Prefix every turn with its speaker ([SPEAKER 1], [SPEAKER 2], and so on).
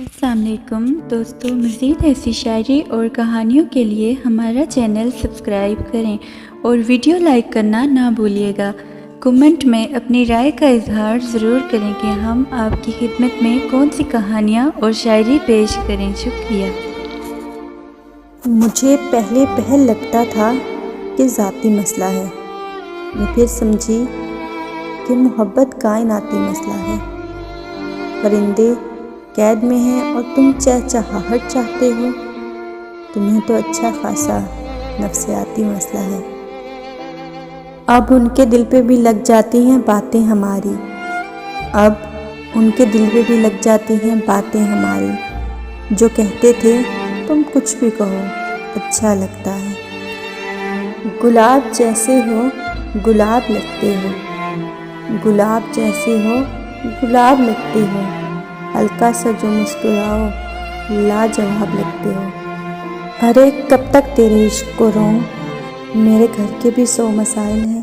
[SPEAKER 1] السلام علیکم دوستو، مزید ایسی شاعری اور کہانیوں کے لیے ہمارا چینل سبسکرائب کریں اور ویڈیو لائک کرنا نہ بھولیے گا۔ کمنٹ میں اپنی رائے کا اظہار ضرور کریں کہ ہم آپ کی خدمت میں کون سی کہانیاں اور شاعری پیش کریں۔ شکریہ۔
[SPEAKER 2] مجھے پہلے پہل لگتا تھا کہ ذاتی مسئلہ ہے، میں پھر سمجھی کہ محبت کائناتی مسئلہ ہے۔ پرندے قید میں ہیں اور تم چہچہاہٹ چاہتے ہو، تمہیں تو اچھا خاصا نفسیاتی مسئلہ ہے۔ اب ان کے دل پہ بھی لگ جاتی ہیں باتیں ہماری، اب ان کے دل پہ بھی لگ جاتی ہیں باتیں ہماری، جو کہتے تھے تم کچھ بھی کہو اچھا لگتا ہے۔ گلاب جیسے ہو گلاب لگتے ہو، گلاب جیسے ہو گلاب لگتے ہو، ہلکا سا جو مسکراؤ لاجواب لگتے ہو۔ ارے کب تک تیرے عشق کو روں، میرے گھر کے بھی 100 مسائل ہیں۔